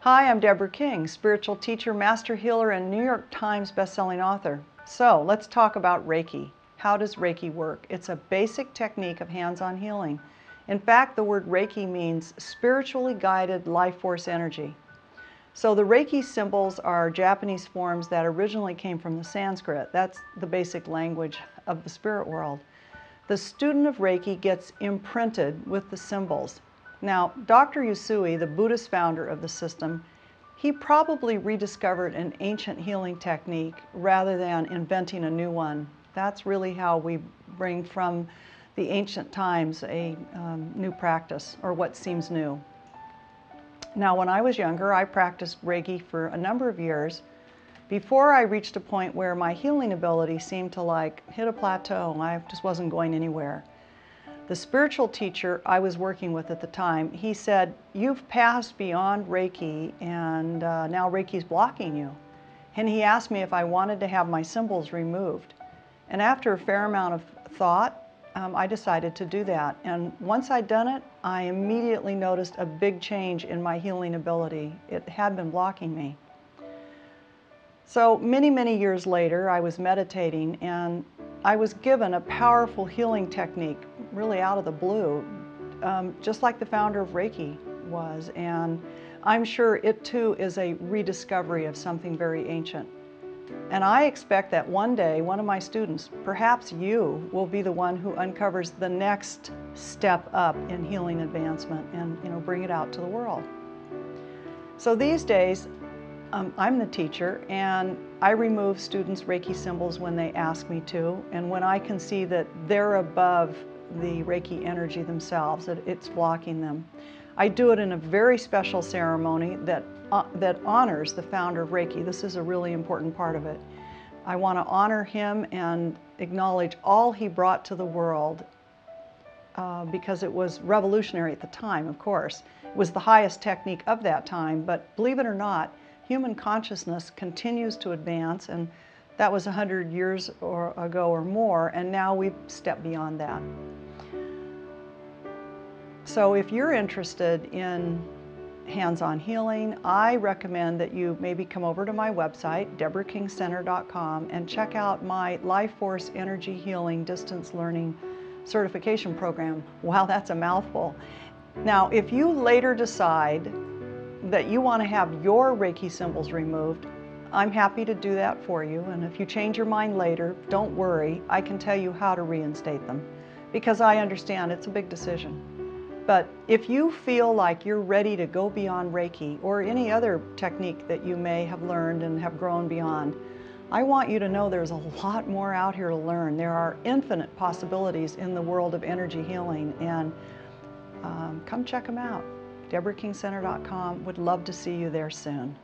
Hi, I'm Deborah King, spiritual teacher, master healer, and New York Times bestselling author. So let's talk about Reiki. How does Reiki work? It's a basic technique of hands-on healing. In fact, the word Reiki means spiritually guided life force energy. So the Reiki symbols are Japanese forms that originally came from the Sanskrit. That's the basic language of the spirit world. The student of Reiki gets imprinted with the symbols. Now, Dr. Usui, the Buddhist founder of the system, he probably rediscovered an ancient healing technique rather than inventing a new one. That's really how we bring from the ancient times a new practice, or what seems new. Now, when I was younger, I practiced Reiki for a number of years before I reached a point where my healing ability seemed to hit a plateau. I just wasn't going anywhere. The spiritual teacher I was working with at the time, he said, "You've passed beyond Reiki and now Reiki's blocking you." And he asked me if I wanted to have my symbols removed. And after a fair amount of thought, I decided to do that. And once I'd done it, I immediately noticed a big change in my healing ability. It had been blocking me. So many years later, I was meditating and I was given a powerful healing technique, really out of the blue, just like the founder of Reiki was. And I'm sure it too is a rediscovery of something very ancient. And I expect that one day, one of my students, perhaps you, will be the one who uncovers the next step up in healing advancement and bring it out to the world. So these days, I'm the teacher, and I remove students' Reiki symbols when they ask me to, and when I can see that they're above the Reiki energy themselves, that it's blocking them. I do it in a very special ceremony that honors the founder of Reiki. This is a really important part of it. I want to honor him and acknowledge all he brought to the world because it was revolutionary at the time, of course. It was the highest technique of that time, but believe it or not, human consciousness continues to advance, and that was 100 years ago or more, and now we've stepped beyond that. So if you're interested in hands-on healing, I recommend that you maybe come over to my website, deborahkingcenter.com, and check out my Life Force Energy Healing Distance Learning Certification Program. Wow, that's a mouthful. Now, if you later decide that you want to have your Reiki symbols removed, I'm happy to do that for you. And if you change your mind later, don't worry, I can tell you how to reinstate them, because I understand it's a big decision. But if you feel like you're ready to go beyond Reiki or any other technique that you may have learned and have grown beyond, I want you to know there's a lot more out here to learn. There are infinite possibilities in the world of energy healing, and come check them out. DeborahKingCenter.com. Would love to see you there soon.